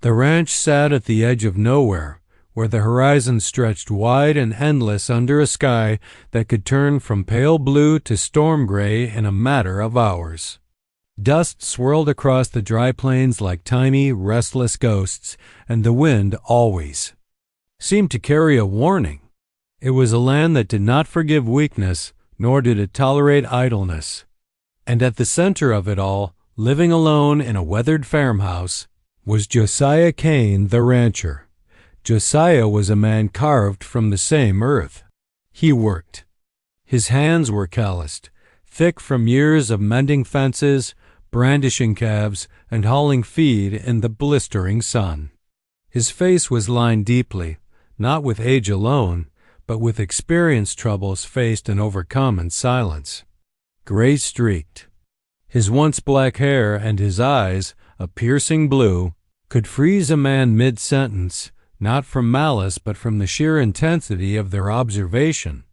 The ranch sat at the edge of nowhere, where the horizon stretched wide and endless under a sky that could turn from pale blue to storm gray in a matter of hours. Dust swirled across the dry plains like tiny, restless ghosts, and the wind always seemed to carry a warning. It was a land that did not forgive weakness, nor did it tolerate idleness. And at the center of it all, living alone in a weathered farmhouse, was Josiah Kane, the rancher. Josiah was a man carved from the same earth. He worked. His hands were calloused, thick from years of mending fences, brandishing calves, and hauling feed in the blistering sun. His face was lined deeply, not with age alone, but with experience troubles faced and overcome in silence. Gray-streaked, his once black hair and his eyes, a piercing blue, could freeze a man mid-sentence, not from malice but from the sheer intensity of their observation.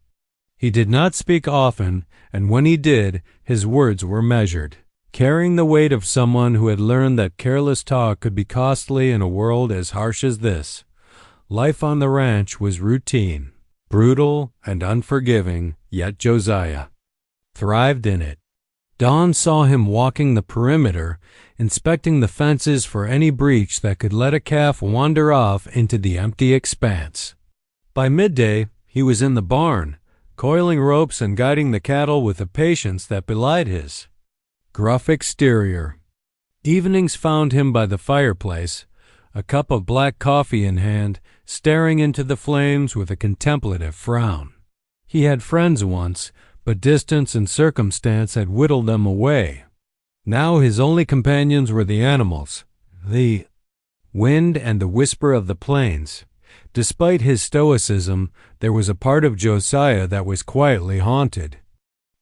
He did not speak often, and when he did, his words were measured, carrying the weight of someone who had learned that careless talk could be costly in a world as harsh as this. Life on the ranch was routine, brutal and unforgiving, yet Josiah thrived in it. Dawn saw him walking the perimeter, inspecting the fences for any breach that could let a calf wander off into the empty expanse. By midday, he was in the barn, coiling ropes and guiding the cattle with a patience that belied his gruff exterior. Evenings found him by the fireplace, a cup of black coffee in hand, staring into the flames with a contemplative frown. He had friends once, but distance and circumstance had whittled them away. Now his only companions were the animals, the wind and the whisper of the plains. Despite his stoicism, there was a part of Josiah that was quietly haunted.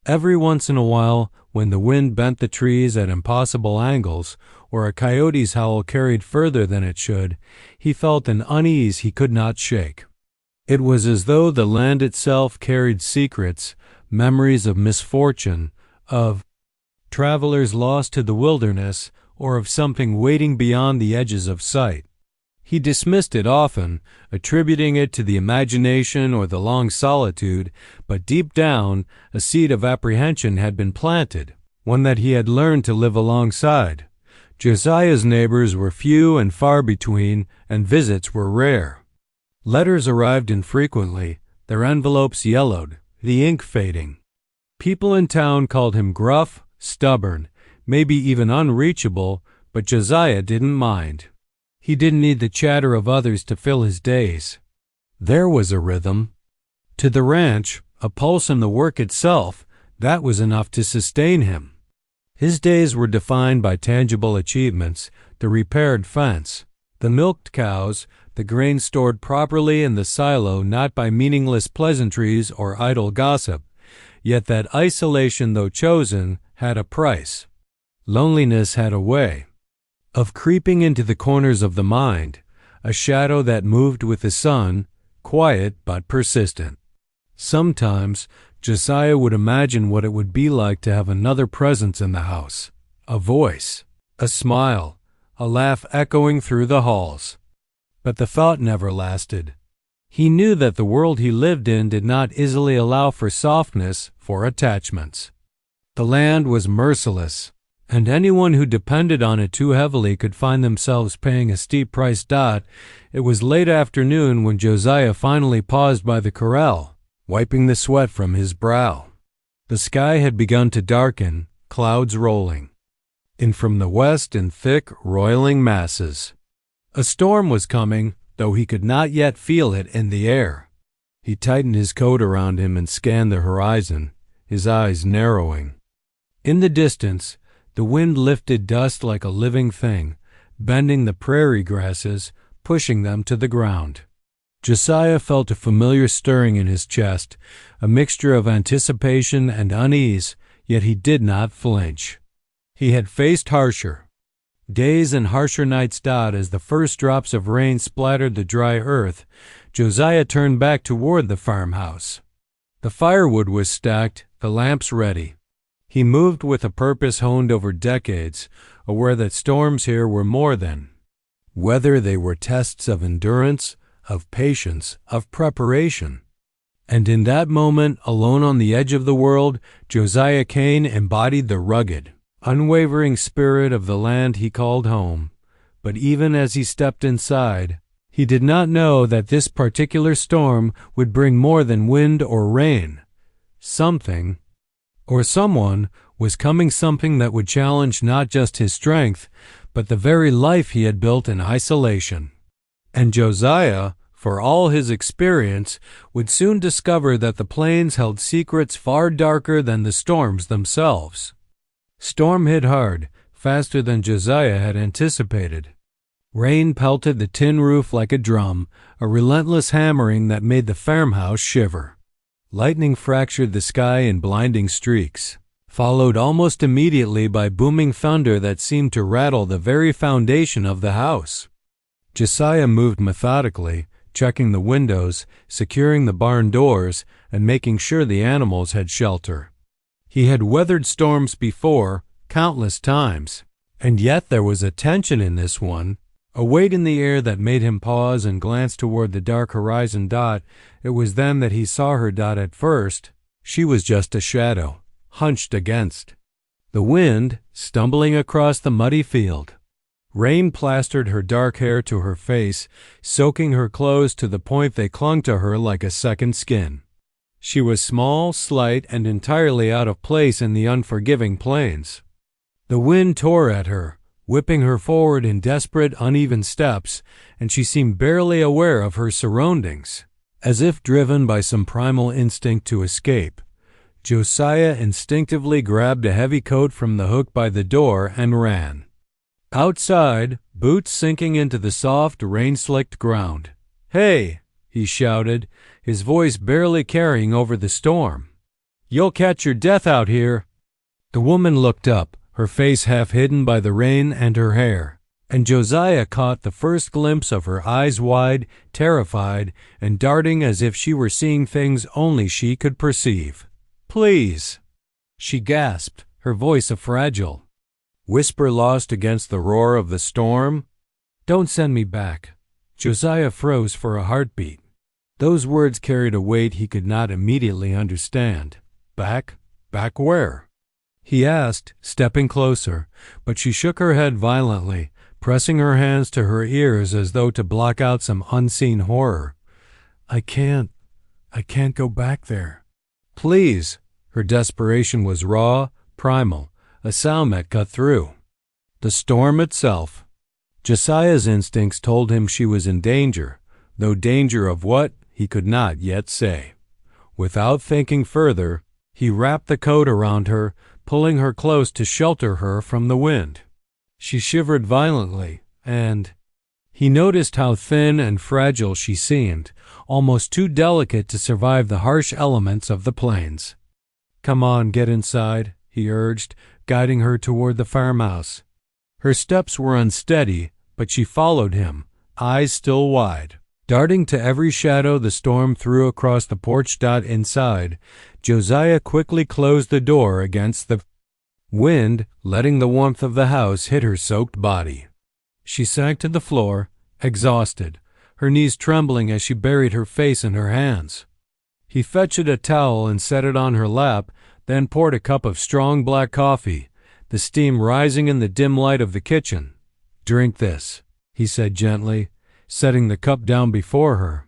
Every once in a while, when the wind bent the trees at impossible angles, or a coyote's howl carried further than it should, he felt an unease he could not shake. It was as though the land itself carried secrets, memories of misfortune, of travelers lost to the wilderness, or of something waiting beyond the edges of sight. He dismissed it often, attributing it to the imagination or the long solitude, but deep down, a seed of apprehension had been planted, one that he had learned to live alongside. Josiah's neighbors were few and far between, and visits were rare. Letters arrived infrequently, their envelopes yellowed, the ink fading. People in town called him gruff, stubborn, maybe even unreachable, but Josiah didn't mind. He didn't need the chatter of others to fill his days. There was a rhythm. To the ranch, a pulse in the work itself, that was enough to sustain him. His days were defined by tangible achievements, the repaired fence, the milked cows, the grain stored properly in the silo, not by meaningless pleasantries or idle gossip. Yet that isolation, though chosen, had a price. Loneliness had a way of creeping into the corners of the mind, a shadow that moved with the sun, quiet but persistent. Sometimes Josiah would imagine what it would be like to have another presence in the house, a voice, a smile, a laugh echoing through the halls. But the thought never lasted. He knew that the world he lived in did not easily allow for softness, for attachments. The land was merciless, and anyone who depended on it too heavily could find themselves paying a steep price. It was late afternoon when Josiah finally paused by the corral, wiping the sweat from his brow. The sky had begun to darken, clouds rolling in from the west in thick, roiling masses. A storm was coming, though he could not yet feel it in the air. He tightened his coat around him and scanned the horizon, his eyes narrowing. In the distance, the wind lifted dust like a living thing, bending the prairie grasses, pushing them to the ground. Josiah felt a familiar stirring in his chest, a mixture of anticipation and unease, yet he did not flinch. He had faced harsher days and harsher nights. As the first drops of rain splattered the dry earth, Josiah turned back toward the farmhouse. The firewood was stacked, the lamps ready. He moved with a purpose honed over decades, aware that storms here were more than whether they were tests of endurance, of patience, of preparation. And in that moment, alone on the edge of the world, Josiah Kane embodied the rugged, unwavering spirit of the land he called home. But even as he stepped inside, he did not know that this particular storm would bring more than wind or rain. Something, or someone, was coming, something that would challenge not just his strength, but the very life he had built in isolation. And Josiah, for all his experience, would soon discover that the plains held secrets far darker than the storms themselves. Storm hit hard, faster than Josiah had anticipated. Rain pelted the tin roof like a drum, a relentless hammering that made the farmhouse shiver. Lightning fractured the sky in blinding streaks, followed almost immediately by booming thunder that seemed to rattle the very foundation of the house. Josiah moved methodically, checking the windows, securing the barn doors, and making sure the animals had shelter. He had weathered storms before, countless times, and yet there was a tension in this one, a weight in the air that made him pause and glance toward the dark horizon. It was then that he saw her. At first, she was just a shadow, hunched against the wind, stumbling across the muddy field. Rain plastered her dark hair to her face, soaking her clothes to the point they clung to her like a second skin. She was small, slight, and entirely out of place in the unforgiving plains. The wind tore at her, whipping her forward in desperate, uneven steps, and she seemed barely aware of her surroundings. As if driven by some primal instinct to escape, Josiah instinctively grabbed a heavy coat from the hook by the door and ran. Outside, boots sinking into the soft, rain-slicked ground. "Hey!" he shouted, his voice barely carrying over the storm. "You'll catch your death out here." The woman looked up, her face half hidden by the rain and her hair, and Josiah caught the first glimpse of her eyes wide, terrified, and darting as if she were seeing things only she could perceive. "Please," she gasped, her voice a fragile whisper lost against the roar of the storm. "Don't send me back." Josiah froze for a heartbeat. Those words carried a weight he could not immediately understand. "Back? Back where?" he asked, stepping closer, but she shook her head violently, pressing her hands to her ears as though to block out some unseen horror. I can't go back there." "Please." Her desperation was raw, primal, a sound that cut through the storm itself. Josiah's instincts told him she was in danger, though danger of what, he could not yet say. Without thinking further, he wrapped the coat around her, pulling her close to shelter her from the wind. She shivered violently, and he noticed how thin and fragile she seemed, almost too delicate to survive the harsh elements of the plains. "Come on, get inside," he urged, guiding her toward the farmhouse. Her steps were unsteady, but she followed him, eyes still wide. Darting to every shadow the storm threw across the porch. Inside, Josiah quickly closed the door against the wind, letting the warmth of the house hit her soaked body. She sank to the floor, exhausted, her knees trembling as she buried her face in her hands. He fetched a towel and set it on her lap, then poured a cup of strong black coffee, the steam rising in the dim light of the kitchen. "Drink this," he said gently, setting the cup down before her.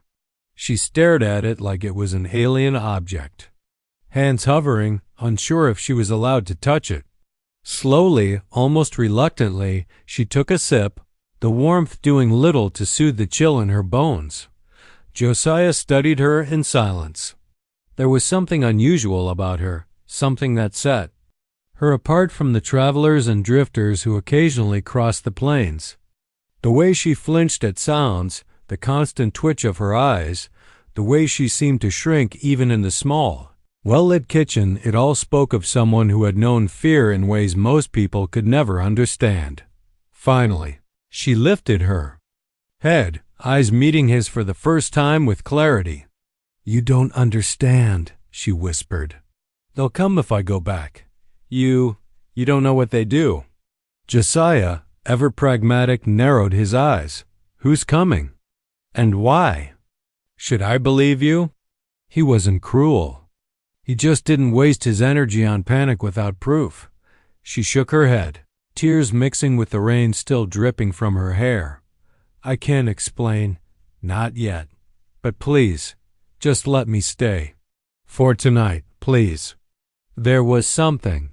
She stared at it like it was an alien object, hands hovering, unsure if she was allowed to touch it. Slowly, almost reluctantly, she took a sip, the warmth doing little to soothe the chill in her bones. Josiah studied her in silence. There was something unusual about her, something that set her apart from the travelers and drifters who occasionally crossed the plains. The way she flinched at sounds, the constant twitch of her eyes, the way she seemed to shrink even in the small, well-lit kitchen, it all spoke of someone who had known fear in ways most people could never understand. Finally, she lifted her head, eyes meeting his for the first time with clarity. "You don't understand," she whispered. "They'll come if I go back. You don't know what they do." Josiah, ever pragmatic, narrowed his eyes. Who's coming? And why? Should I believe you? He wasn't cruel. He just didn't waste his energy on panic without proof. She shook her head, tears mixing with the rain still dripping from her hair. I can't explain. Not yet. But please, just let me stay. For tonight, please. There was something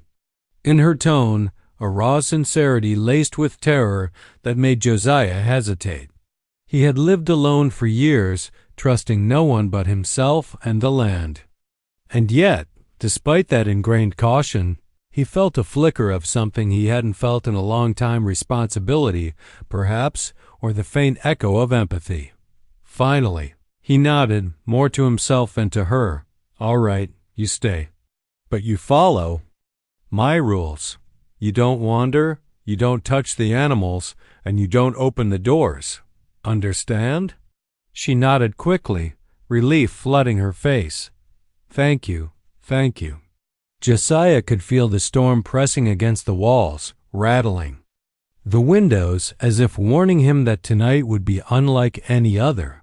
in her tone, a raw sincerity laced with terror that made Josiah hesitate. He had lived alone for years, trusting no one but himself and the land. And yet, despite that ingrained caution, he felt a flicker of something he hadn't felt in a long time: responsibility, perhaps, or the faint echo of empathy. Finally, he nodded, more to himself than to her. All right, you stay. But you follow my rules. You don't wander, you don't touch the animals, and you don't open the doors. Understand? She nodded quickly, relief flooding her face. Thank you, thank you. Josiah could feel the storm pressing against the walls, rattling the windows as if warning him that tonight would be unlike any other.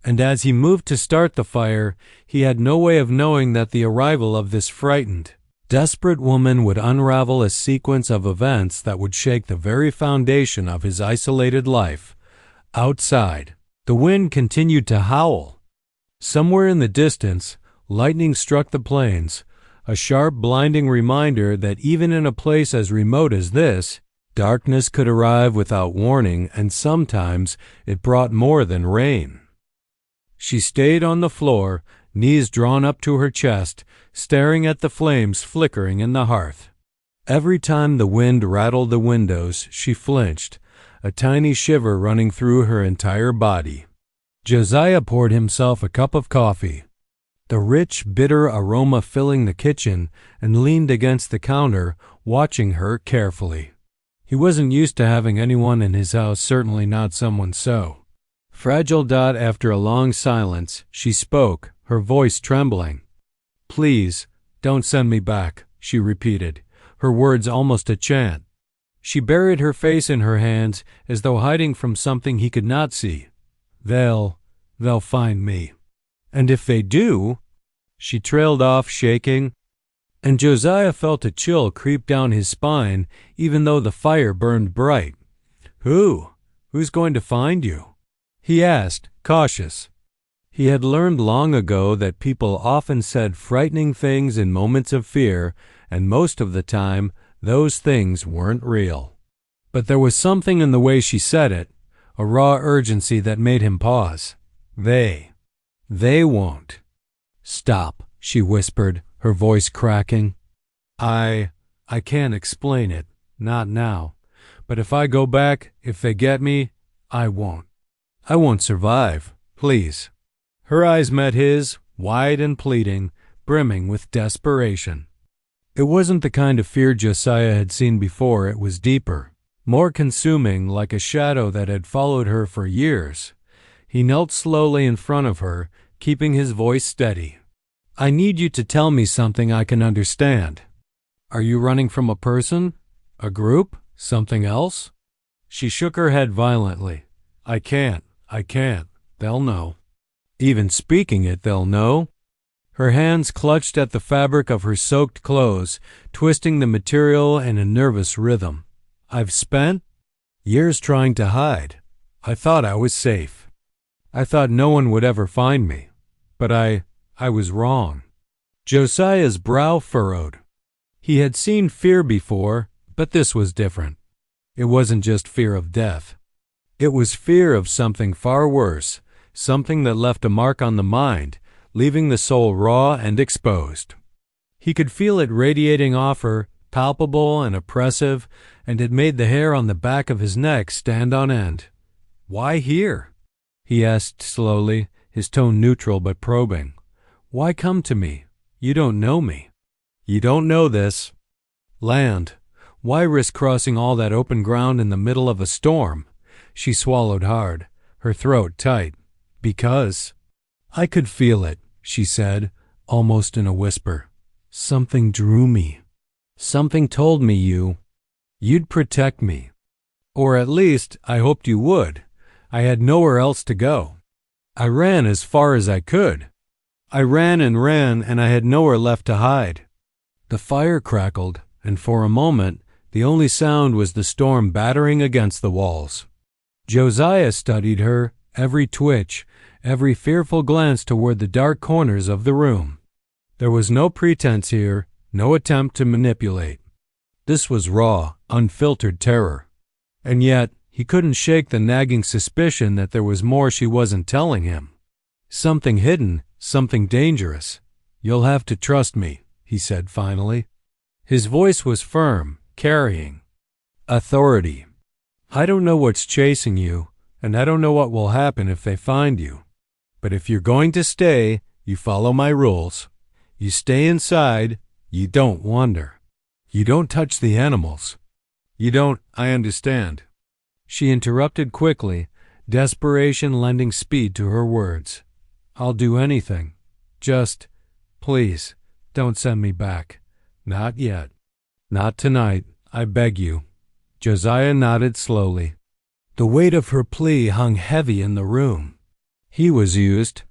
And as he moved to start the fire, he had no way of knowing that the arrival of this frightened, desperate woman would unravel a sequence of events that would shake the very foundation of his isolated life. Outside, the wind continued to howl. Somewhere in the distance, lightning struck the plains, a sharp, blinding reminder that even in a place as remote as this, darkness could arrive without warning, and sometimes it brought more than rain. She stayed on the floor, knees drawn up to her chest, staring at the flames flickering in the hearth. Every time the wind rattled the windows, she flinched, a tiny shiver running through her entire body. Josiah poured himself a cup of coffee, the rich, bitter aroma filling the kitchen, and leaned against the counter, watching her carefully. He wasn't used to having anyone in his house, certainly not someone so fragile. After a long silence, she spoke, her voice trembling. Please, don't send me back, she repeated, her words almost a chant. She buried her face in her hands as though hiding from something he could not see. They'll find me. And if they do, she trailed off, shaking, and Josiah felt a chill creep down his spine, even though the fire burned bright. Who's going to find you? He asked, cautious. He had learned long ago that people often said frightening things in moments of fear, and most of the time, those things weren't real. But there was something in the way she said it, a raw urgency that made him pause. They won't. Stop, she whispered, her voice cracking. I can't explain it, not now. But if I go back, if they get me, I won't survive, please. Her eyes met his, wide and pleading, brimming with desperation. It wasn't the kind of fear Josiah had seen before. It was deeper, more consuming, like a shadow that had followed her for years. He knelt slowly in front of her, keeping his voice steady. I need you to tell me something I can understand. Are you running from a person? A group? Something else? She shook her head violently. I can't. They'll know. Even speaking it, they'll know. Her hands clutched at the fabric of her soaked clothes, twisting the material in a nervous rhythm. I've spent years trying to hide. I thought I was safe. I thought no one would ever find me. But I was wrong. Josiah's brow furrowed. He had seen fear before, but this was different. It wasn't just fear of death. It was fear of something far worse, something that left a mark on the mind, leaving the soul raw and exposed. He could feel it radiating off her, palpable and oppressive, and it made the hair on the back of his neck stand on end. Why here? He asked slowly, his tone neutral but probing. Why come to me? You don't know me. You don't know this land. Why risk crossing all that open ground in the middle of a storm? She swallowed hard, her throat tight. Because I could feel it, she said, almost in a whisper. Something drew me. Something told me you'd protect me. Or at least, I hoped you would. I had nowhere else to go. I ran as far as I could. I ran, and I had nowhere left to hide. The fire crackled, and for a moment, the only sound was the storm battering against the walls. Josiah studied her, every twitch, every fearful glance toward the dark corners of the room. There was no pretense here, no attempt to manipulate. This was raw, unfiltered terror. And yet, he couldn't shake the nagging suspicion that there was more she wasn't telling him. Something hidden, something dangerous. You'll have to trust me, he said finally. His voice was firm, carrying authority. I don't know what's chasing you, and I don't know what will happen if they find you. But if you're going to stay, you follow my rules. You stay inside, you don't wander. You don't touch the animals. You don't, I understand. She interrupted quickly, desperation lending speed to her words. I'll do anything. Just, please, don't send me back. Not yet. Not tonight, I beg you. Josiah nodded slowly. The weight of her plea hung heavy in the room. He was used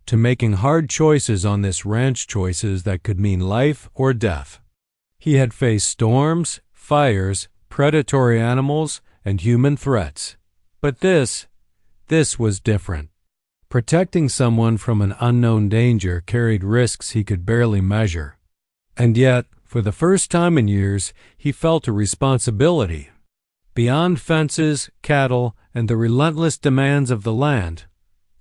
to making hard choices on this ranch, choices that could mean life or death. He had faced storms, fires, predatory animals, and human threats. But this was different. Protecting someone from an unknown danger carried risks he could barely measure. And yet, for the first time in years, he felt a responsibility. Beyond fences, cattle, and the relentless demands of the land.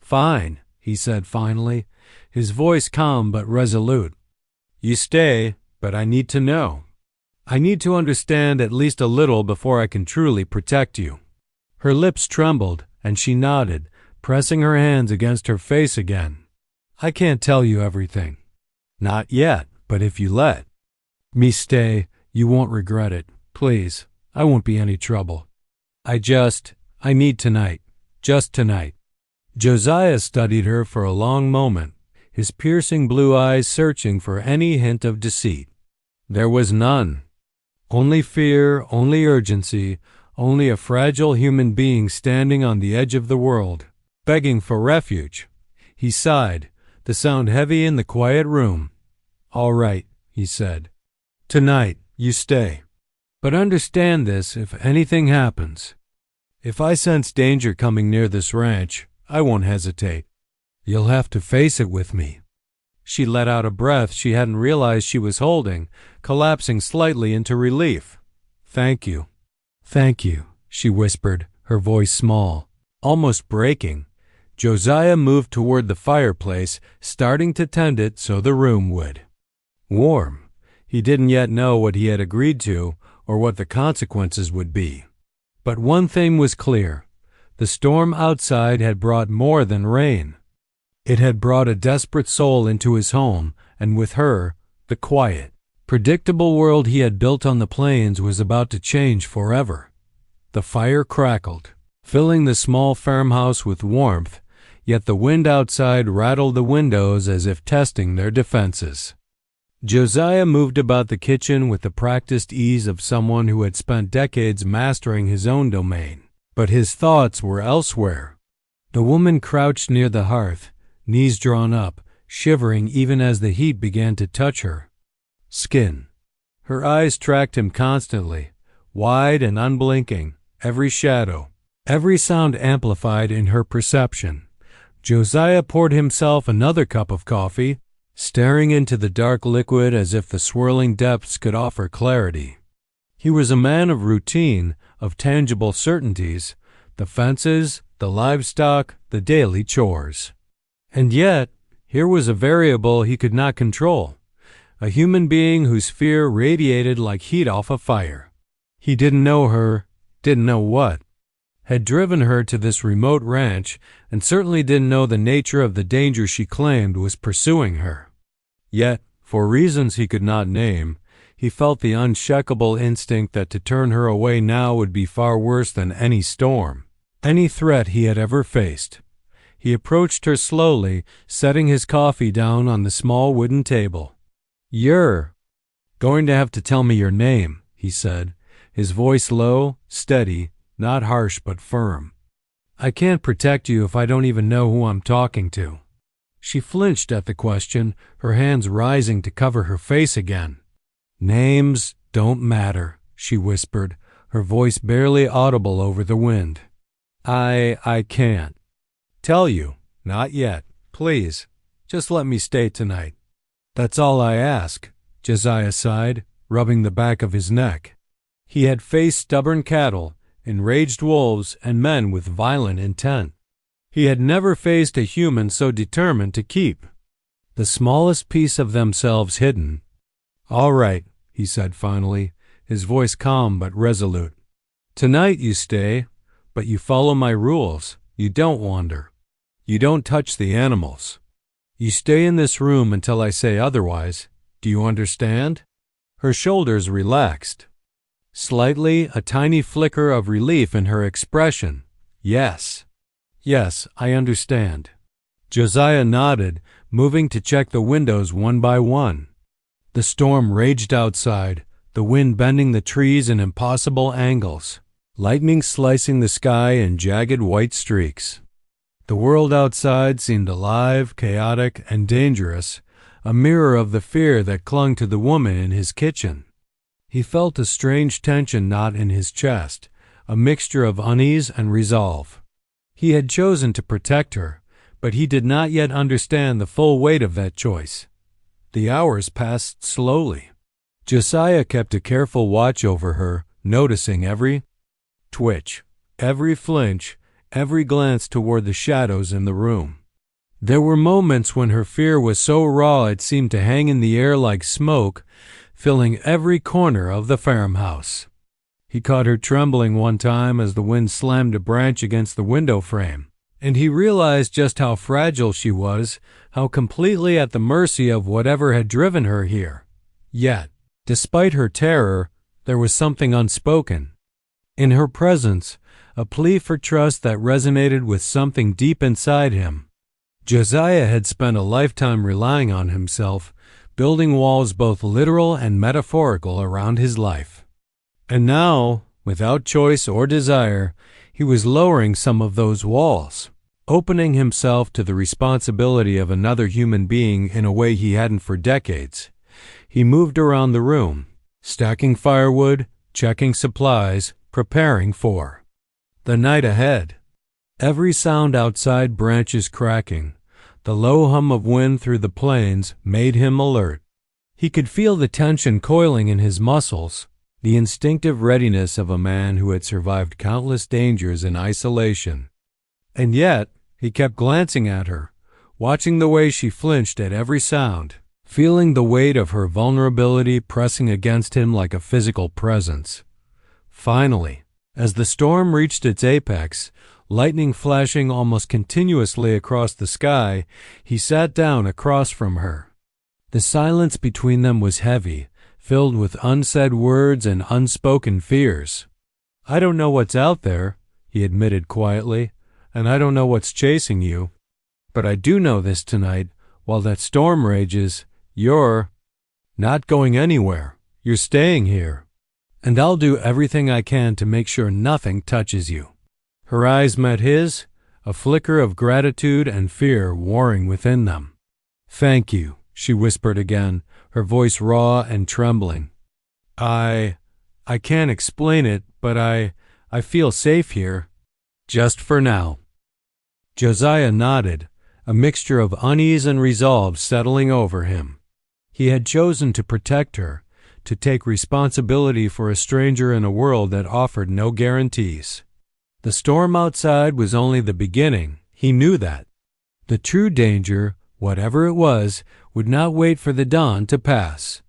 Fine, he said finally, his voice calm but resolute. You stay, but I need to know. I need to understand at least a little before I can truly protect you. Her lips trembled, and she nodded, pressing her hands against her face again. I can't tell you everything. Not yet, but if you let me stay, you won't regret it. Please, I won't be any trouble. I need tonight. Just tonight. Josiah studied her for a long moment, his piercing blue eyes searching for any hint of deceit. There was none. Only fear, only urgency, only a fragile human being standing on the edge of the world, begging for refuge. He sighed, the sound heavy in the quiet room. All right, he said. Tonight, you stay. But understand this, if anything happens. If I sense danger coming near this ranch, I won't hesitate. You'll have to face it with me. She let out a breath she hadn't realized she was holding, collapsing slightly into relief. Thank you. Thank you, she whispered, her voice small, almost breaking. Josiah moved toward the fireplace, starting to tend it so the room would. Warm. He didn't yet know what he had agreed to or what the consequences would be. But one thing was clear. The storm outside had brought more than rain. It had brought a desperate soul into his home, and with her, the quiet, predictable world he had built on the plains was about to change forever. The fire crackled, filling the small farmhouse with warmth, yet the wind outside rattled the windows as if testing their defenses. Josiah moved about the kitchen with the practiced ease of someone who had spent decades mastering his own domain, but his thoughts were elsewhere. The woman crouched near the hearth, knees drawn up, shivering even as the heat began to touch her skin. Her eyes tracked him constantly, wide and unblinking, every shadow, every sound amplified in her perception. Josiah poured himself another cup of coffee, staring into the dark liquid as if the swirling depths could offer clarity. He was a man of routine, of tangible certainties, the fences, the livestock, the daily chores. And yet, here was a variable he could not control, a human being whose fear radiated like heat off a fire. He didn't know her, didn't know what had driven her to this remote ranch, and certainly didn't know the nature of the danger she claimed was pursuing her. Yet, for reasons he could not name, he felt the unshakable instinct that to turn her away now would be far worse than any storm, any threat he had ever faced. He approached her slowly, setting his coffee down on the small wooden table. "You're going to have to tell me your name," he said, his voice low, steady, not harsh but firm. I can't protect you if I don't even know who I'm talking to. She flinched at the question, her hands rising to cover her face again. Names don't matter, she whispered, her voice barely audible over the wind. I can't tell you. Not yet. Please, just let me stay tonight. That's all I ask, Josiah sighed, rubbing the back of his neck. He had faced stubborn cattle, enraged wolves, and men with violent intent. He had never faced a human so determined to keep the smallest piece of themselves hidden. All right, he said finally, his voice calm but resolute. Tonight you stay, but you follow my rules. You don't wander. You don't touch the animals. You stay in this room until I say otherwise. Do you understand? Her shoulders relaxed. Slightly, a tiny flicker of relief in her expression. Yes. Yes, I understand. Josiah nodded, moving to check the windows one by one. The storm raged outside, the wind bending the trees in impossible angles, lightning slicing the sky in jagged white streaks. The world outside seemed alive, chaotic, and dangerous, a mirror of the fear that clung to the woman in his kitchen. He felt a strange tension knot in his chest, a mixture of unease and resolve. He had chosen to protect her, but he did not yet understand the full weight of that choice. The hours passed slowly. Josiah kept a careful watch over her, noticing every twitch, every flinch, every glance toward the shadows in the room. There were moments when her fear was so raw it seemed to hang in the air like smoke, filling every corner of the farmhouse. He caught her trembling one time as the wind slammed a branch against the window frame, and he realized just how fragile she was, how completely at the mercy of whatever had driven her here. Yet, despite her terror, there was something unspoken. In her presence, a plea for trust that resonated with something deep inside him. Josiah had spent a lifetime relying on himself, building walls both literal and metaphorical around his life. And now, without choice or desire, he was lowering some of those walls, opening himself to the responsibility of another human being in a way he hadn't for decades. He moved around the room, stacking firewood, checking supplies, preparing for the night ahead. Every sound outside, branches cracking, the low hum of wind through the plains, made him alert. He could feel the tension coiling in his muscles, the instinctive readiness of a man who had survived countless dangers in isolation. And yet, he kept glancing at her, watching the way she flinched at every sound, feeling the weight of her vulnerability pressing against him like a physical presence. Finally, as the storm reached its apex, lightning flashing almost continuously across the sky, he sat down across from her. The silence between them was heavy, filled with unsaid words and unspoken fears. I don't know what's out there, he admitted quietly, and I don't know what's chasing you. But I do know this tonight, while that storm rages, you're not going anywhere. You're staying here. And I'll do everything I can to make sure nothing touches you. Her eyes met his, a flicker of gratitude and fear warring within them. Thank you, she whispered again, her voice raw and trembling. I can't explain it, but I feel safe here. Just for now. Josiah nodded, a mixture of unease and resolve settling over him. He had chosen to protect her, to take responsibility for a stranger in a world that offered no guarantees. The storm outside was only the beginning. He knew that. The true danger, whatever it was, would not wait for the dawn to pass.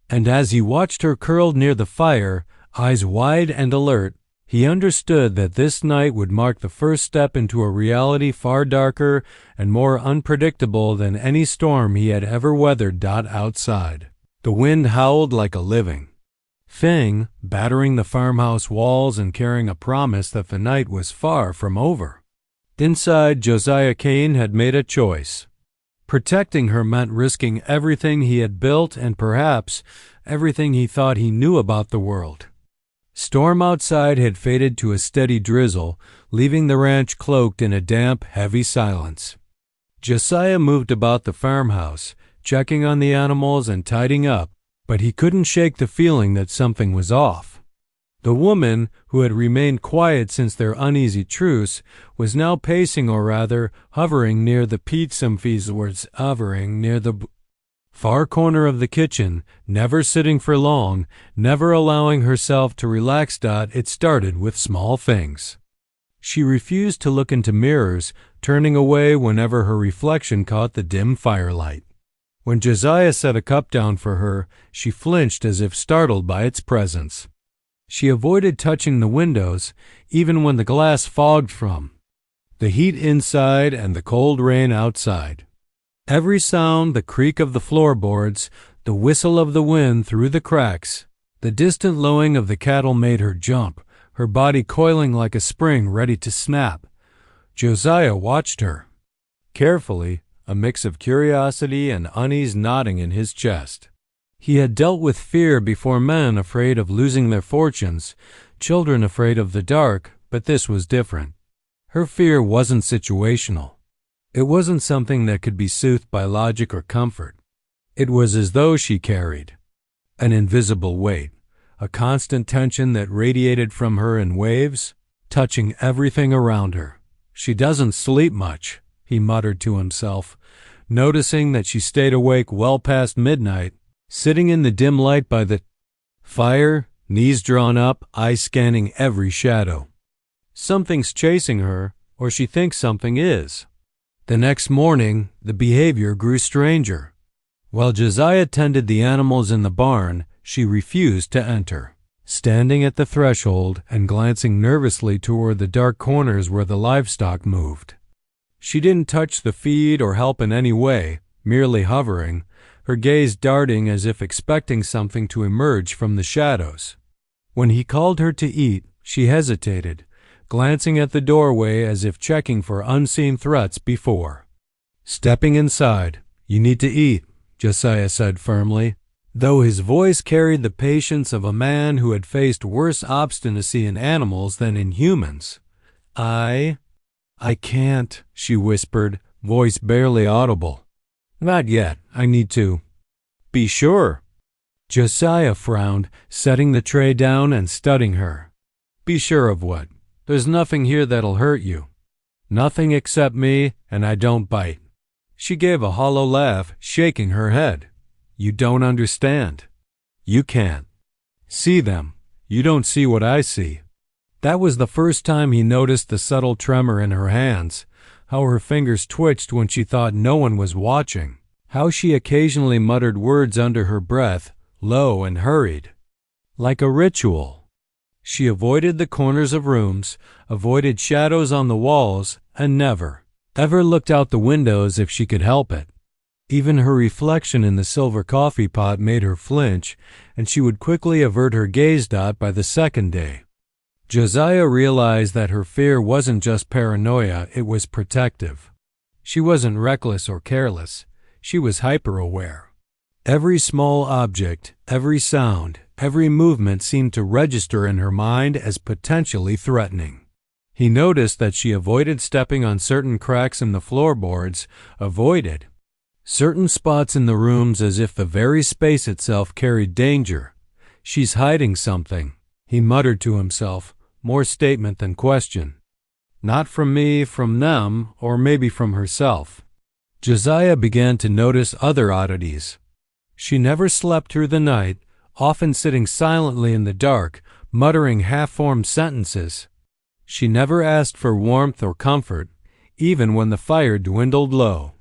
And as he watched her curled near the fire, eyes wide and alert, he understood that this night would mark the first step into a reality far darker and more unpredictable than any storm he had ever weathered. Outside, the wind howled like a living thing, battering the farmhouse walls and carrying a promise that the night was far from over. Inside, Josiah Kane had made a choice. Protecting her meant risking everything he had built and perhaps everything he thought he knew about the world. Storm outside had faded to a steady drizzle, leaving the ranch cloaked in a damp, heavy silence. Josiah moved about the farmhouse, checking on the animals and tidying up, but he couldn't shake the feeling that something was off. The woman, who had remained quiet since their uneasy truce, was now pacing, or rather hovering near the far corner of the kitchen, never sitting for long, never allowing herself to relax. It started with small things. She refused to look into mirrors, turning away whenever her reflection caught the dim firelight. When Josiah set a cup down for her, she flinched as if startled by its presence. She avoided touching the windows, even when the glass fogged from the heat inside and the cold rain outside. Every sound, the creak of the floorboards, the whistle of the wind through the cracks, the distant lowing of the cattle made her jump, her body coiling like a spring ready to snap. Josiah watched her carefully, a mix of curiosity and unease knotting in his chest. He had dealt with fear before, men afraid of losing their fortunes, children afraid of the dark, but this was different. Her fear wasn't situational. It wasn't something that could be soothed by logic or comfort. It was as though she carried an invisible weight, a constant tension that radiated from her in waves, touching everything around her. "She doesn't sleep much," he muttered to himself, noticing that she stayed awake well past midnight, sitting in the dim light by the fire, knees drawn up, eyes scanning every shadow. Something's chasing her, or she thinks something is. The next morning, the behavior grew stranger. While Josiah tended the animals in the barn, she refused to enter, standing at the threshold and glancing nervously toward the dark corners where the livestock moved. She didn't touch the feed or help in any way, merely hovering, her gaze darting as if expecting something to emerge from the shadows. When he called her to eat, she hesitated, glancing at the doorway as if checking for unseen threats before. Stepping inside, "You need to eat," Josiah said firmly, though his voice carried the patience of a man who had faced worse obstinacy in animals than in humans. I can't," she whispered, voice barely audible. "Not yet. I need to." "Be sure." Josiah frowned, setting the tray down and studying her. "Be sure of what? There's nothing here that'll hurt you." "Nothing except me, and I don't bite." She gave a hollow laugh, shaking her head. "You don't understand. You can't see them. You don't see what I see." That was the first time he noticed the subtle tremor in her hands, how her fingers twitched when she thought no one was watching, how she occasionally muttered words under her breath, low and hurried, like a ritual. She avoided the corners of rooms, avoided shadows on the walls, and never, ever looked out the windows if she could help it. Even her reflection in the silver coffee pot made her flinch, and she would quickly avert her gaze. By the second day, Josiah realized that her fear wasn't just paranoia, it was protective. She wasn't reckless or careless. She was hyper-aware. Every small object, every sound, every movement seemed to register in her mind as potentially threatening. He noticed that she avoided stepping on certain cracks in the floorboards, avoided certain spots in the rooms as if the very space itself carried danger. "She's hiding something," he muttered to himself, more statement than question. "Not from me, from them, or maybe from herself." Josiah began to notice other oddities. She never slept through the night, often sitting silently in the dark, muttering half-formed sentences. She never asked for warmth or comfort, even when the fire dwindled low.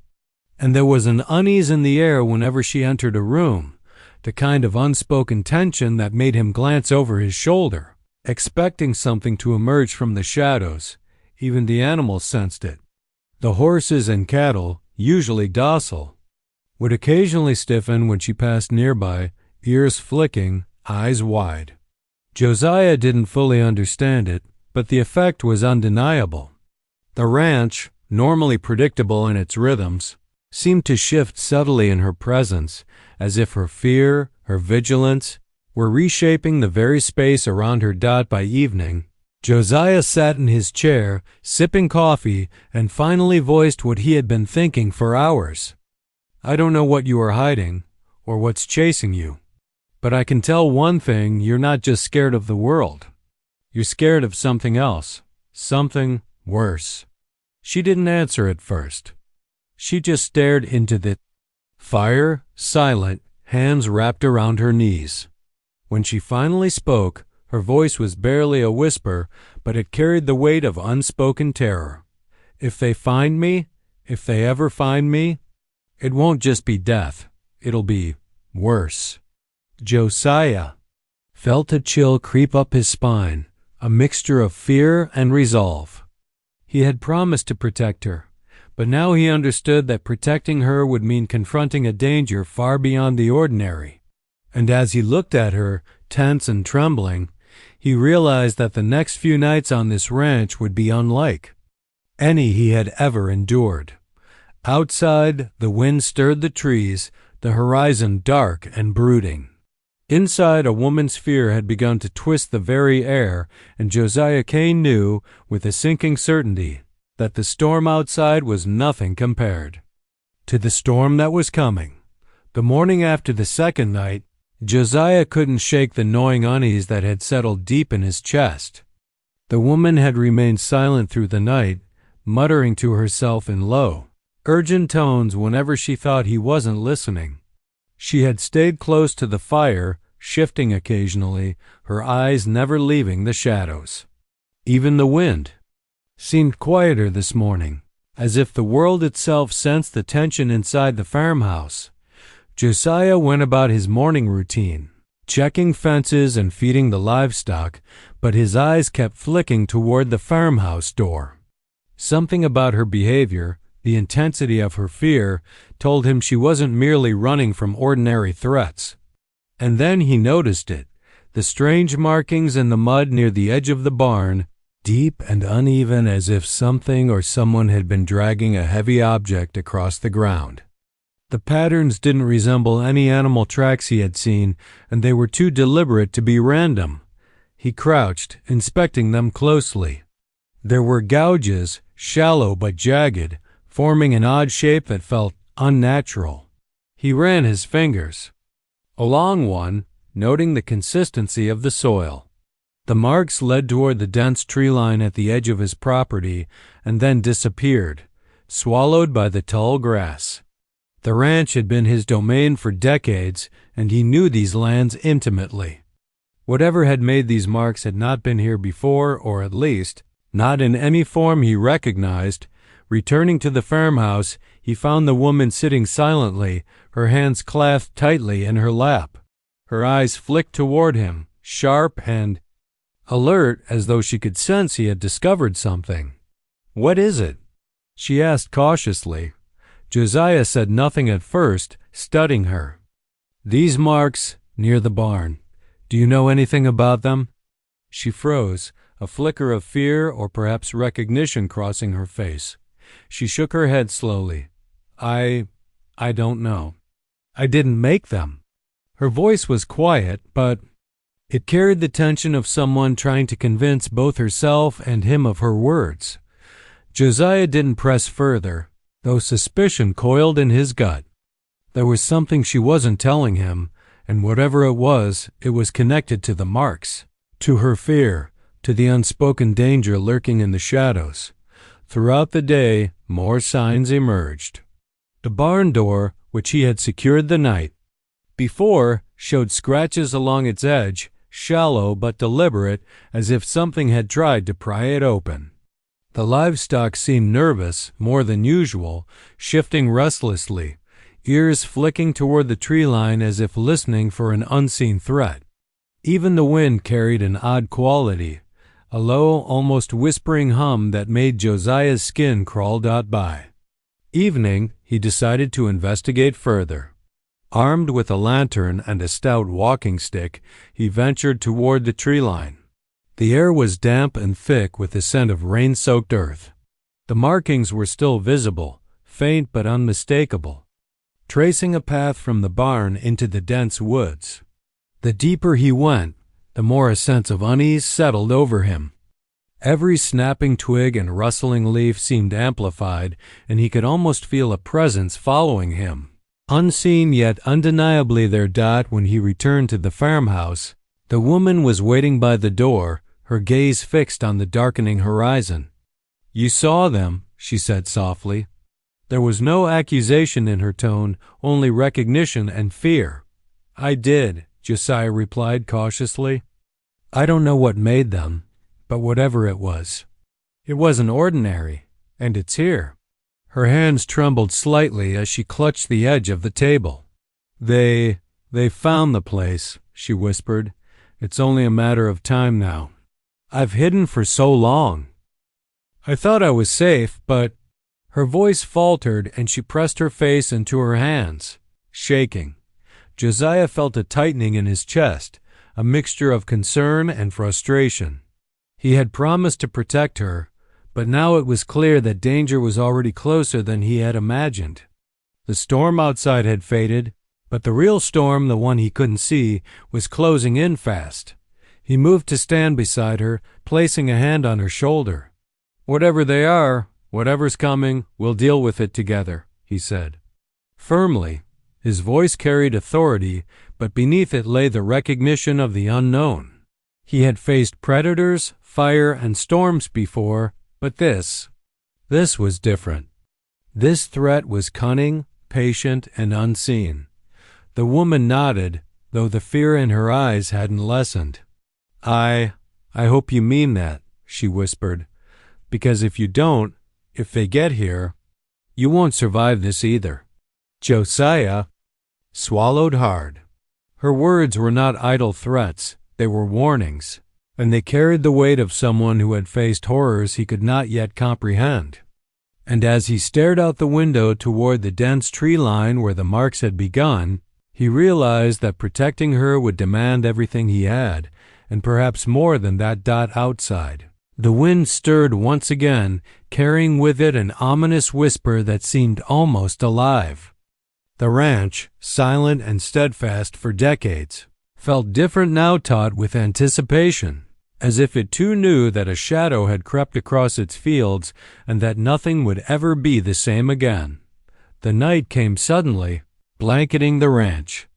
And there was an unease in the air whenever she entered a room, the kind of unspoken tension that made him glance over his shoulder, expecting something to emerge from the shadows. Even the animals sensed it. The horses and cattle, usually docile, would occasionally stiffen when she passed nearby, ears flicking, eyes wide. Josiah didn't fully understand it, but the effect was undeniable. The ranch, normally predictable in its rhythms, seemed to shift subtly in her presence, as if her fear, her vigilance, were reshaping the very space around her. By evening, Josiah sat in his chair, sipping coffee, and finally voiced what he had been thinking for hours. "I don't know what you are hiding, or what's chasing you. But I can tell one thing, you're not just scared of the world. You're scared of something else, something worse." She didn't answer at first. She just stared into the fire, silent, hands wrapped around her knees. When she finally spoke, her voice was barely a whisper, but it carried the weight of unspoken terror. "If they find me, if they ever find me, it won't just be death. It'll be worse." Josiah felt a chill creep up his spine, a mixture of fear and resolve. He had promised to protect her, but now he understood that protecting her would mean confronting a danger far beyond the ordinary. And as he looked at her, tense and trembling, he realized that the next few nights on this ranch would be unlike any he had ever endured. Outside, the wind stirred the trees, the horizon dark and brooding. Inside, a woman's fear had begun to twist the very air, and Josiah Kane knew, with a sinking certainty, that the storm outside was nothing compared to the storm that was coming. The morning after the second night, Josiah couldn't shake the gnawing unease that had settled deep in his chest. The woman had remained silent through the night, muttering to herself in low, urgent tones whenever she thought he wasn't listening. She had stayed close to the fire, shifting occasionally, her eyes never leaving the shadows. Even the wind seemed quieter this morning, as if the world itself sensed the tension inside the farmhouse. Josiah went about his morning routine, checking fences and feeding the livestock, but his eyes kept flicking toward the farmhouse door. Something about her behavior, the intensity of her fear, told him she wasn't merely running from ordinary threats. And then he noticed it, the strange markings in the mud near the edge of the barn, deep and uneven as if something or someone had been dragging a heavy object across the ground. The patterns didn't resemble any animal tracks he had seen, and they were too deliberate to be random. He crouched, inspecting them closely. There were gouges, shallow but jagged, forming an odd shape that felt unnatural. He ran his fingers along one, noting the consistency of the soil. The marks led toward the dense tree line at the edge of his property and then disappeared, swallowed by the tall grass. The ranch had been his domain for decades, and he knew these lands intimately. Whatever had made these marks had not been here before, or at least not in any form he recognized. Returning to the farmhouse, he found the woman sitting silently, her hands clasped tightly in her lap. Her eyes flicked toward him, sharp and alert, as though she could sense he had discovered something. "What is it?" she asked cautiously. Josiah said nothing at first, studying her. "These marks near the barn. Do you know anything about them?" She froze, a flicker of fear or perhaps recognition crossing her face. She shook her head slowly. I don't know. I didn't make them." Her voice was quiet, but it carried the tension of someone trying to convince both herself and him of her words. Josiah didn't press further, though suspicion coiled in his gut. There was something she wasn't telling him, and whatever it was connected to the marks, to her fear, to the unspoken danger lurking in the shadows. Throughout the day, more signs emerged. The barn door, which he had secured the night before, showed scratches along its edge, shallow but deliberate, as if something had tried to pry it open. The livestock seemed nervous, more than usual, shifting restlessly, ears flicking toward the tree line as if listening for an unseen threat. Even the wind carried an odd quality, a low, almost whispering hum that made Josiah's skin crawl. By evening, he decided to investigate further. Armed with a lantern and a stout walking stick, he ventured toward the tree line. The air was damp and thick with the scent of rain-soaked earth. The markings were still visible, faint but unmistakable, tracing a path from the barn into the dense woods. The deeper he went, the more a sense of unease settled over him. Every snapping twig and rustling leaf seemed amplified, and he could almost feel a presence following him. Unseen yet undeniably there. When he returned to the farmhouse, the woman was waiting by the door, her gaze fixed on the darkening horizon. "You saw them," she said softly. There was no accusation in her tone, only recognition and fear. "I did," Josiah replied cautiously. "I don't know what made them, but whatever it wasn't ordinary, and it's here." Her hands trembled slightly as she clutched the edge of the table. They found the place," she whispered. "It's only a matter of time now. I've hidden for so long. I thought I was safe, but—" Her voice faltered and she pressed her face into her hands, shaking. Josiah felt a tightening in his chest, a mixture of concern and frustration. He had promised to protect her, but now it was clear that danger was already closer than he had imagined. The storm outside had faded, but the real storm, the one he couldn't see, was closing in fast. He moved to stand beside her, placing a hand on her shoulder. "Whatever they are, whatever's coming, we'll deal with it together," he said. Firmly, his voice carried authority, but beneath it lay the recognition of the unknown. He had faced predators, fire, and storms before, but this was different. This threat was cunning, patient, and unseen. The woman nodded, though the fear in her eyes hadn't lessened. I hope you mean that," she whispered, "because if you don't, if they get here, you won't survive this either." Josiah swallowed hard. Her words were not idle threats, they were warnings, and they carried the weight of someone who had faced horrors he could not yet comprehend. And as he stared out the window toward the dense tree line where the marks had begun, he realized that protecting her would demand everything he had, and perhaps more than that. Outside, the wind stirred once again, carrying with it an ominous whisper that seemed almost alive. The ranch, silent and steadfast for decades, felt different now, taut with anticipation, as if it too knew that a shadow had crept across its fields and that nothing would ever be the same again. The night came suddenly, blanketing the ranch.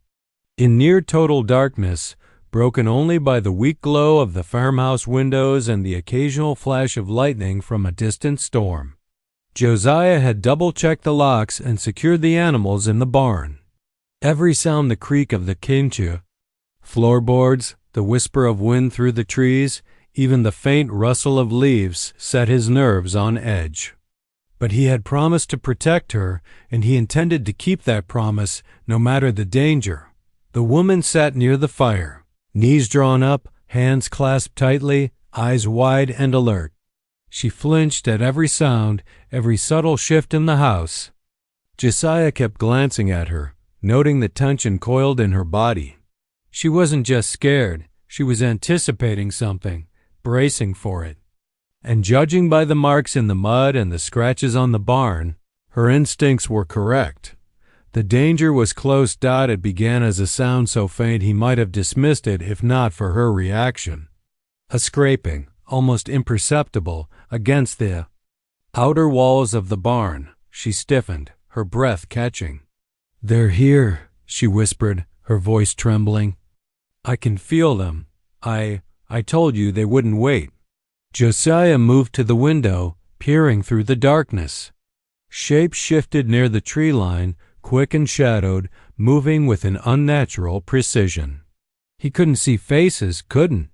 In near total darkness, broken only by the weak glow of the farmhouse windows and the occasional flash of lightning from a distant storm, Josiah had double-checked the locks and secured the animals in the barn. Every sound, the creak of the quincha, floorboards, the whisper of wind through the trees, even the faint rustle of leaves, set his nerves on edge. But he had promised to protect her, and he intended to keep that promise, no matter the danger. The woman sat near the fire, knees drawn up, hands clasped tightly, eyes wide and alert. She flinched at every sound, every subtle shift in the house. Josiah kept glancing at her, noting the tension coiled in her body. She wasn't just scared, she was anticipating something, bracing for it. And judging by the marks in the mud and the scratches on the barn, her instincts were correct. The danger was close. It began as a sound so faint he might have dismissed it if not for her reaction. A scraping, almost imperceptible, against the outer walls of the barn. She stiffened, her breath catching. "They're here," she whispered, her voice trembling. "I can feel them. I told you they wouldn't wait." Josiah moved to the window, peering through the darkness. Shapes shifted near the tree line, quick and shadowed, moving with an unnatural precision. He couldn't see faces, couldn't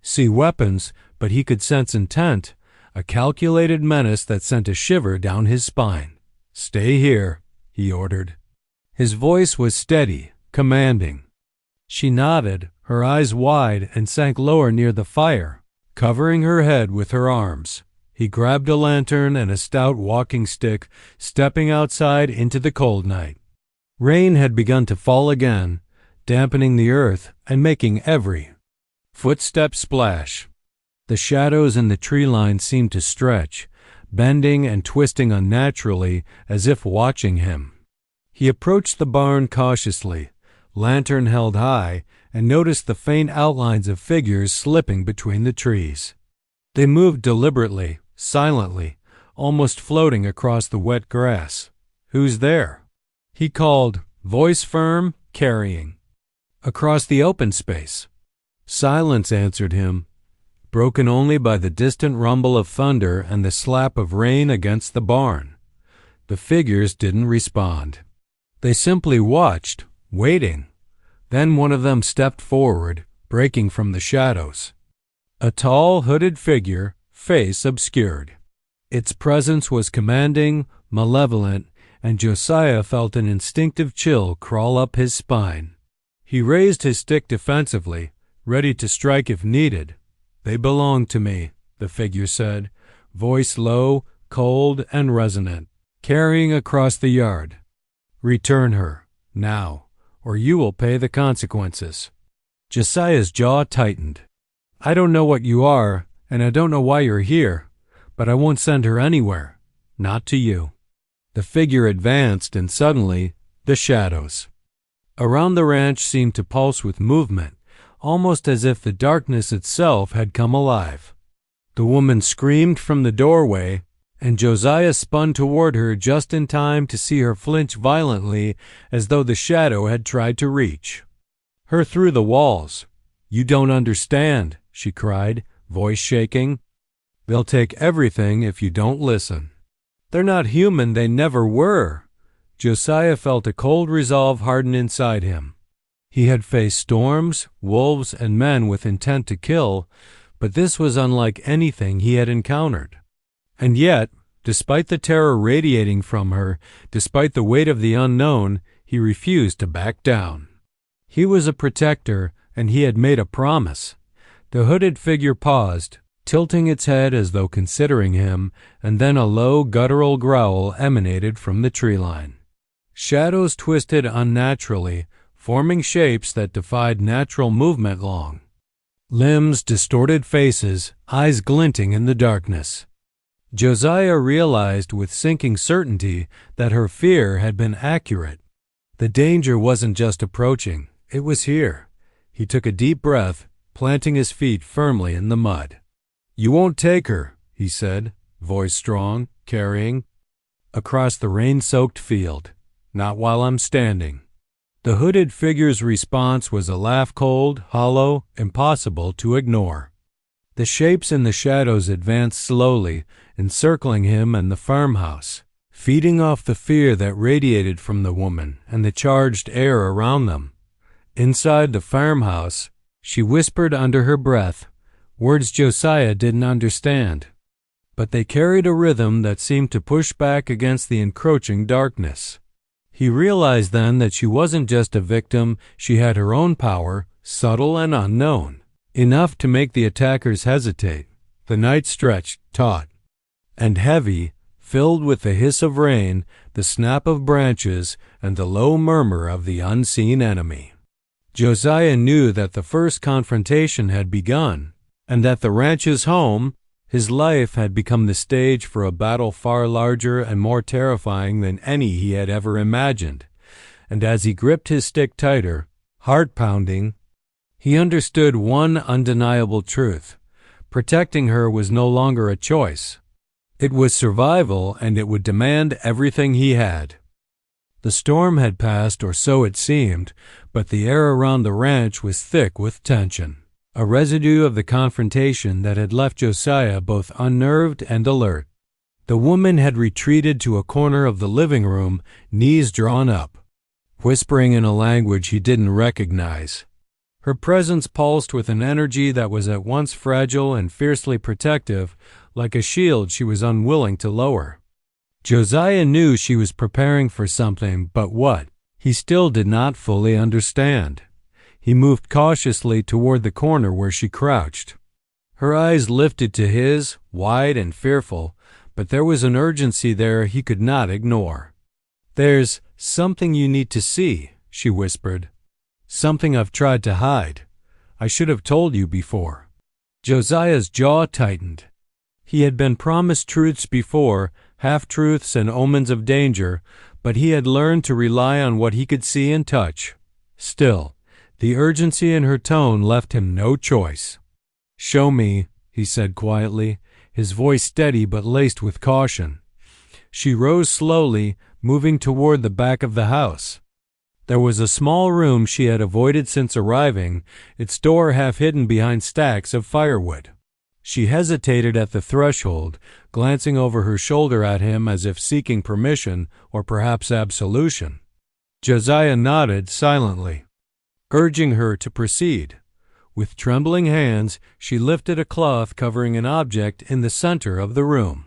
see weapons, but he could sense intent, a calculated menace that sent a shiver down his spine. "Stay here," he ordered. His voice was steady, commanding. She nodded, her eyes wide, and sank lower near the fire, covering her head with her arms. He grabbed a lantern and a stout walking stick, stepping outside into the cold night. Rain had begun to fall again, dampening the earth and making every footstep splash. The shadows in the tree line seemed to stretch, bending and twisting unnaturally as if watching him. He approached the barn cautiously, lantern held high, and noticed the faint outlines of figures slipping between the trees. They moved deliberately, silently, almost floating across the wet grass. "Who's there?" he called, voice firm, carrying. Across the open space. Silence answered him, broken only by the distant rumble of thunder and the slap of rain against the barn. The figures didn't respond. They simply watched, waiting. Then one of them stepped forward, breaking from the shadows. A tall, hooded figure, face obscured. Its presence was commanding, malevolent, and Josiah felt an instinctive chill crawl up his spine. He raised his stick defensively, ready to strike if needed. "They belong to me," the figure said, voice low, cold, and resonant, carrying across the yard. "Return her, now, or you will pay the consequences." Josiah's jaw tightened. "I don't know what you are, and I don't know why you're here, but I won't send her anywhere. Not to you." The figure advanced, and suddenly, the shadows around the ranch seemed to pulse with movement, almost as if the darkness itself had come alive. The woman screamed from the doorway, and Josiah spun toward her just in time to see her flinch violently as though the shadow had tried to reach her through the walls. "You don't understand," she cried, voice shaking. "They'll take everything if you don't listen. They're not human, they never were." Josiah felt a cold resolve harden inside him. He had faced storms, wolves, and men with intent to kill, but this was unlike anything he had encountered. And yet, despite the terror radiating from her, despite the weight of the unknown, he refused to back down. He was a protector, and he had made a promise. The hooded figure paused, tilting its head as though considering him, and then a low, guttural growl emanated from the tree line. Shadows twisted unnaturally, forming shapes that defied natural movement long. Limbs, distorted faces, eyes glinting in the darkness. Josiah realized with sinking certainty that her fear had been accurate. The danger wasn't just approaching, it was here. He took a deep breath, planting his feet firmly in the mud. "You won't take her," he said, voice strong, carrying. "Across the rain-soaked field. Not while I'm standing." The hooded figure's response was a laugh, cold, hollow, impossible to ignore. The shapes in the shadows advanced slowly, encircling him and the farmhouse, feeding off the fear that radiated from the woman and the charged air around them. Inside the farmhouse, she whispered under her breath, words Josiah didn't understand, but they carried a rhythm that seemed to push back against the encroaching darkness. He realized then that she wasn't just a victim, she had her own power, subtle and unknown, enough to make the attackers hesitate. The night stretched, taut and heavy, filled with the hiss of rain, the snap of branches, and the low murmur of the unseen enemy. Josiah knew that the first confrontation had begun, and that the ranch's home, his life, had become the stage for a battle far larger and more terrifying than any he had ever imagined. And as he gripped his stick tighter, heart pounding, he understood one undeniable truth. Protecting her was no longer a choice. It was survival, and it would demand everything he had. The storm had passed, or so it seemed, but the air around the ranch was thick with tension, a residue of the confrontation that had left Josiah both unnerved and alert. The woman had retreated to a corner of the living room, knees drawn up, whispering in a language he didn't recognize. Her presence pulsed with an energy that was at once fragile and fiercely protective, like a shield she was unwilling to lower. Josiah knew she was preparing for something, but what? He still did not fully understand. He moved cautiously toward the corner where she crouched. Her eyes lifted to his, wide and fearful, but there was an urgency there he could not ignore. "There's something you need to see," she whispered. "Something I've tried to hide. I should have told you before." Josiah's jaw tightened. He had been promised truths before, half-truths and omens of danger, but he had learned to rely on what he could see and touch. Still, the urgency in her tone left him no choice. "Show me," he said quietly, his voice steady but laced with caution. She rose slowly, moving toward the back of the house. There was a small room she had avoided since arriving, its door half hidden behind stacks of firewood. She hesitated at the threshold, glancing over her shoulder at him as if seeking permission or perhaps absolution. Josiah nodded silently, urging her to proceed. With trembling hands, she lifted a cloth covering an object in the center of the room.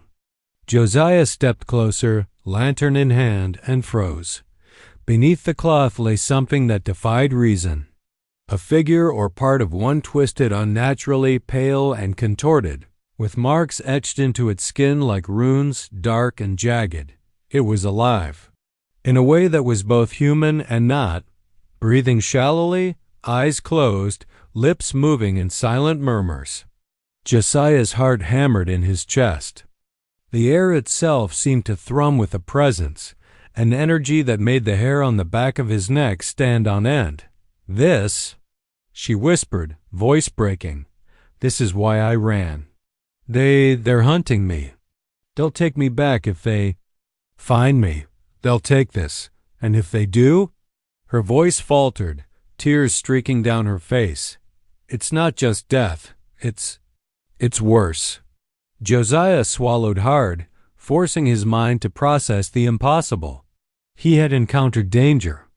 Josiah stepped closer, lantern in hand, and froze. Beneath the cloth lay something that defied reason. A figure or part of one twisted unnaturally, pale and contorted, with marks etched into its skin like runes, dark and jagged. It was alive, in a way that was both human and not, breathing shallowly, eyes closed, lips moving in silent murmurs. Josiah's heart hammered in his chest. The air itself seemed to thrum with a presence, an energy that made the hair on the back of his neck stand on end. "This," she whispered, voice breaking, "this is why I ran. They're hunting me. They'll take me back if they find me. They'll take this. And if they do?" Her voice faltered, tears streaking down her face. "It's not just death. It's worse." Josiah swallowed hard, forcing his mind to process the impossible. He had encountered danger.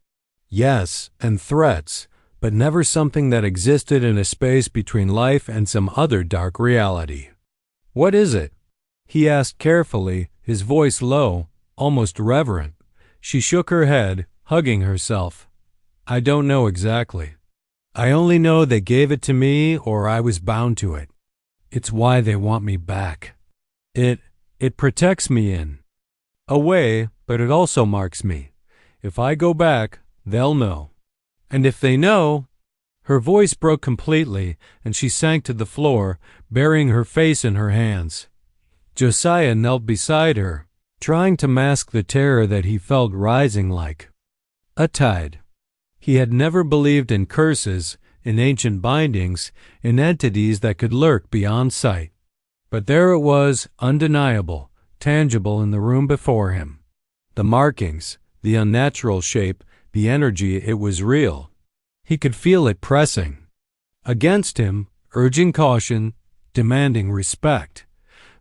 Yes, and threats, but never something that existed in a space between life and some other dark reality. "What is it?" he asked carefully, his voice low, almost reverent. She shook her head, hugging herself. "I don't know exactly. I only know they gave it to me or I was bound to it. It's why they want me back. It protects me in a way, but it also marks me. If I go back, they'll know. And if they know—" Her voice broke completely, and she sank to the floor, burying her face in her hands. Josiah knelt beside her, trying to mask the terror that he felt rising like a tide. He had never believed in curses, in ancient bindings, in entities that could lurk beyond sight. But there it was, undeniable, tangible in the room before him. The markings, the unnatural shape, the energy, it was real. He could feel it pressing against him, urging caution, demanding respect.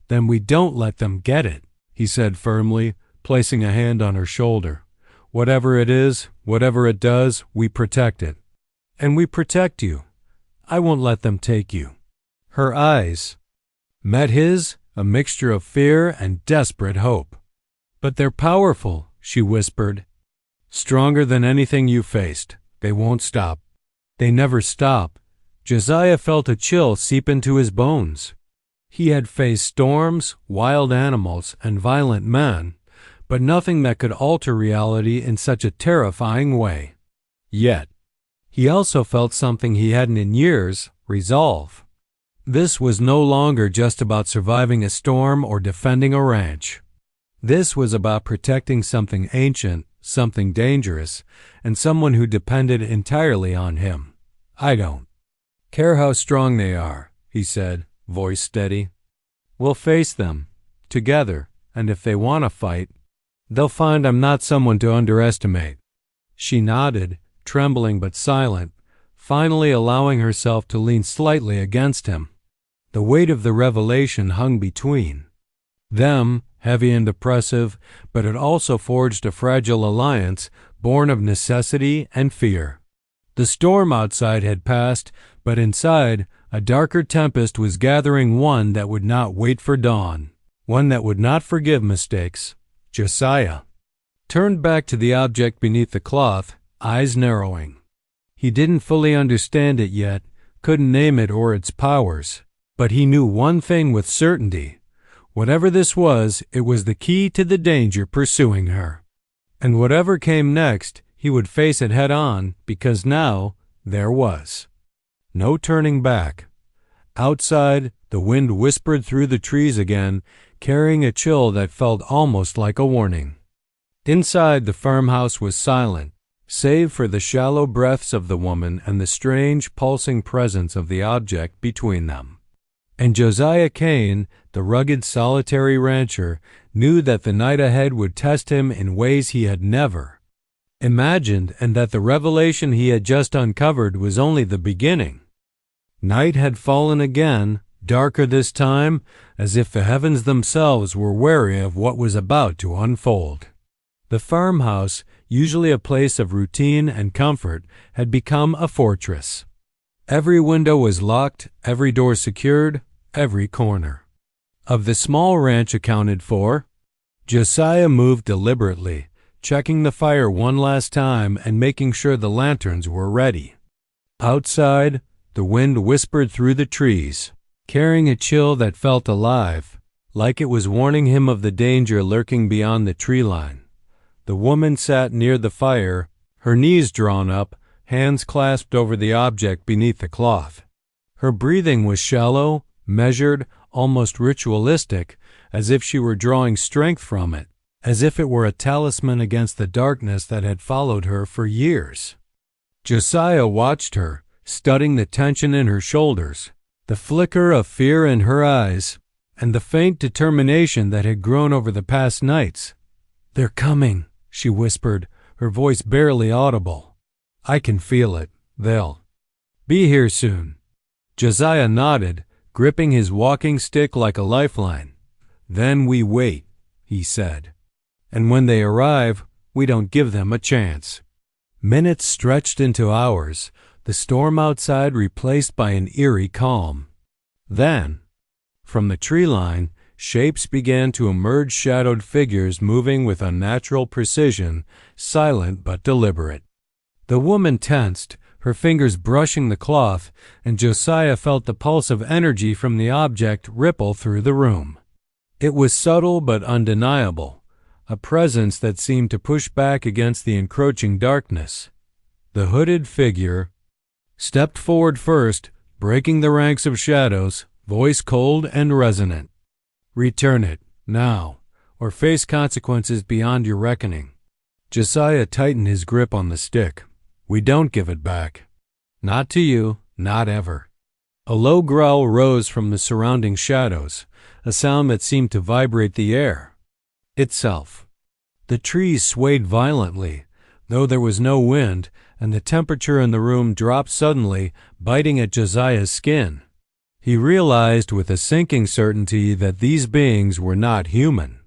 "Then we don't let them get it," he said firmly, placing a hand on her shoulder. "Whatever it is, whatever it does, we protect it. And we protect you. I won't let them take you." Her eyes met his, a mixture of fear and desperate hope. "But they're powerful," she whispered. "Stronger than anything you faced. They won't stop." They never stop. Josiah felt a chill seep into his bones. He had faced storms, wild animals, and violent men, but nothing that could alter reality in such a terrifying way. Yet, he also felt something he hadn't in years: resolve. This was no longer just about surviving a storm or defending a ranch. This was about protecting something ancient, something dangerous, and someone who depended entirely on him. "I don't care how strong they are," he said, voice steady. "We'll face them, together, and if they want to fight, they'll find I'm not someone to underestimate." She nodded, trembling but silent, finally allowing herself to lean slightly against him. The weight of the revelation hung between them, heavy and oppressive, but it also forged a fragile alliance born of necessity and fear. The storm outside had passed, but inside, a darker tempest was gathering, one that would not wait for dawn, one that would not forgive mistakes. Josiah turned back to the object beneath the cloth, eyes narrowing. He didn't fully understand it yet, couldn't name it or its powers, but he knew one thing with certainty. Whatever this was, it was the key to the danger pursuing her. And whatever came next, he would face it head on, because now there was no turning back. Outside, the wind whispered through the trees again, carrying a chill that felt almost like a warning. Inside, the farmhouse was silent, save for the shallow breaths of the woman and the strange, pulsing presence of the object between them. And Josiah Kane, the rugged, solitary rancher, knew that the night ahead would test him in ways he had never imagined, and that the revelation he had just uncovered was only the beginning. Night had fallen again, darker this time, as if the heavens themselves were wary of what was about to unfold. The farmhouse, usually a place of routine and comfort, had become a fortress. Every window was locked, every door secured, every corner of the small ranch accounted for. Josiah moved deliberately, checking the fire one last time and making sure the lanterns were ready. Outside, the wind whispered through the trees, carrying a chill that felt alive, like it was warning him of the danger lurking beyond the tree line. The woman sat near the fire, her knees drawn up, hands clasped over the object beneath the cloth. Her breathing was shallow, measured, almost ritualistic, as if she were drawing strength from it, as if it were a talisman against the darkness that had followed her for years. Josiah watched her, studying the tension in her shoulders, the flicker of fear in her eyes, and the faint determination that had grown over the past nights. "They're coming," she whispered, her voice barely audible. "I can feel it. They'll be here soon." Josiah nodded, gripping his walking stick like a lifeline. "Then we wait," he said. "And when they arrive, we don't give them a chance." Minutes stretched into hours, the storm outside replaced by an eerie calm. Then, from the tree line, shapes began to emerge, shadowed figures moving with unnatural precision, silent but deliberate. The woman tensed, her fingers brushing the cloth, and Josiah felt the pulse of energy from the object ripple through the room. It was subtle but undeniable, a presence that seemed to push back against the encroaching darkness. The hooded figure stepped forward first, breaking the ranks of shadows, voice cold and resonant. "Return it, now, or face consequences beyond your reckoning." Josiah tightened his grip on the stick. "We don't give it back. Not to you, not ever." A low growl rose from the surrounding shadows, a sound that seemed to vibrate the air itself. The trees swayed violently, though there was no wind, and the temperature in the room dropped suddenly, biting at Josiah's skin. He realized with a sinking certainty that these beings were not human.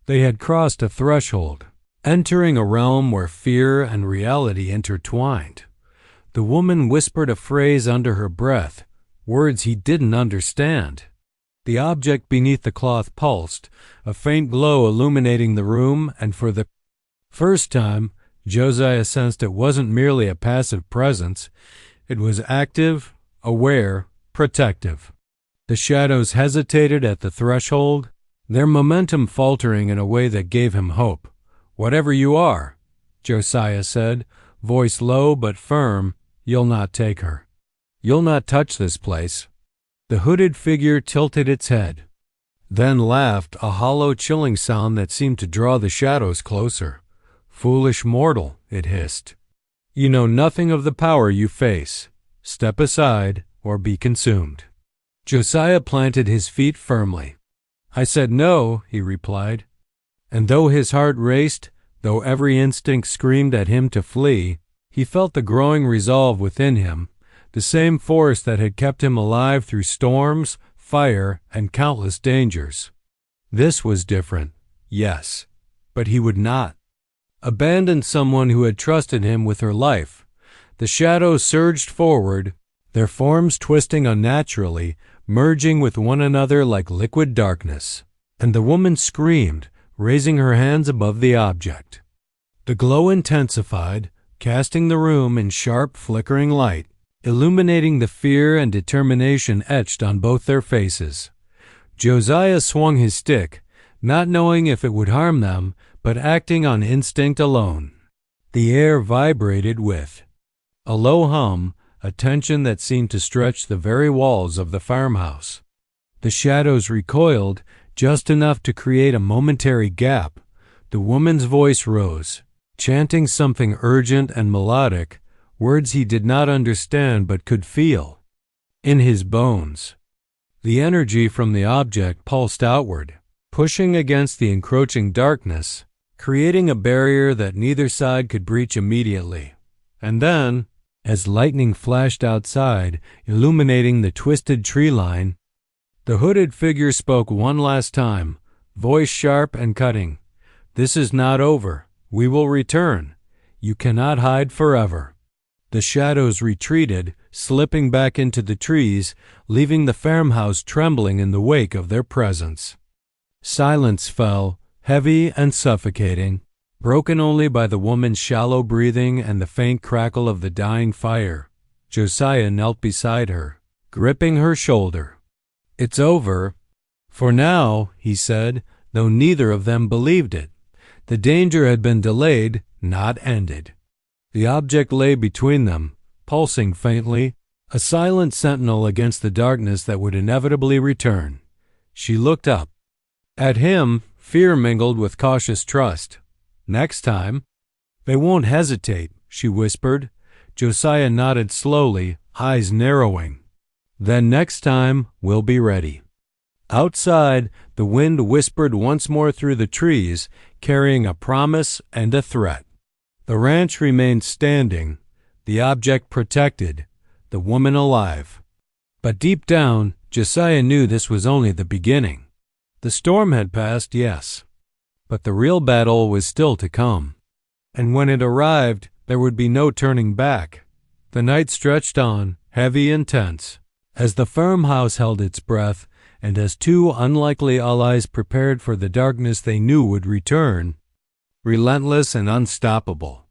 They had crossed a threshold, entering a realm where fear and reality intertwined. The woman whispered a phrase under her breath, words he didn't understand. The object beneath the cloth pulsed, a faint glow illuminating the room, and for the first time, Josiah sensed it wasn't merely a passive presence. It was active, aware, protective. The shadows hesitated at the threshold, their momentum faltering in a way that gave him hope. "Whatever you are," Josiah said, voice low but firm, "you'll not take her. You'll not touch this place." The hooded figure tilted its head, then laughed, a hollow, chilling sound that seemed to draw the shadows closer. "Foolish mortal," it hissed. "You know nothing of the power you face. Step aside or be consumed." Josiah planted his feet firmly. "I said no," he replied. And though his heart raced, though every instinct screamed at him to flee, he felt the growing resolve within him, the same force that had kept him alive through storms, fire, and countless dangers. This was different, yes, but he would not abandon someone who had trusted him with her life. The shadows surged forward, their forms twisting unnaturally, merging with one another like liquid darkness. And the woman screamed, raising her hands above the object. The glow intensified, casting the room in sharp, flickering light, illuminating the fear and determination etched on both their faces. Josiah swung his stick, not knowing if it would harm them, but acting on instinct alone. The air vibrated with a low hum, a tension that seemed to stretch the very walls of the farmhouse. The shadows recoiled, just enough to create a momentary gap. The woman's voice rose. chanting something urgent and melodic, words he did not understand but could feel. In his bones. The energy from the object pulsed outward, pushing against the encroaching darkness, creating a barrier that neither side could breach immediately. And then, as lightning flashed outside, illuminating the twisted tree line, the hooded figure spoke one last time, voice sharp and cutting. "This is not over. We will return. You cannot hide forever." The shadows retreated, slipping back into the trees, leaving the farmhouse trembling in the wake of their presence. Silence fell, heavy and suffocating, broken only by the woman's shallow breathing and the faint crackle of the dying fire. Josiah knelt beside her, gripping her shoulder. "It's over. For now," he said, though neither of them believed it. The danger had been delayed, not ended. The object lay between them, pulsing faintly, a silent sentinel against the darkness that would inevitably return. She looked up. At him, fear mingled with cautious trust. "Next time." "They won't hesitate," she whispered. Josiah nodded slowly, eyes narrowing. "Then next time, we'll be ready." Outside, the wind whispered once more through the trees, carrying a promise and a threat. The ranch remained standing, the object protected, the woman alive. But deep down, Josiah knew this was only the beginning. The storm had passed, yes, but the real battle was still to come. And when it arrived, there would be no turning back. The night stretched on, heavy and tense, as the farmhouse held its breath, and as two unlikely allies prepared for the darkness they knew would return, relentless and unstoppable.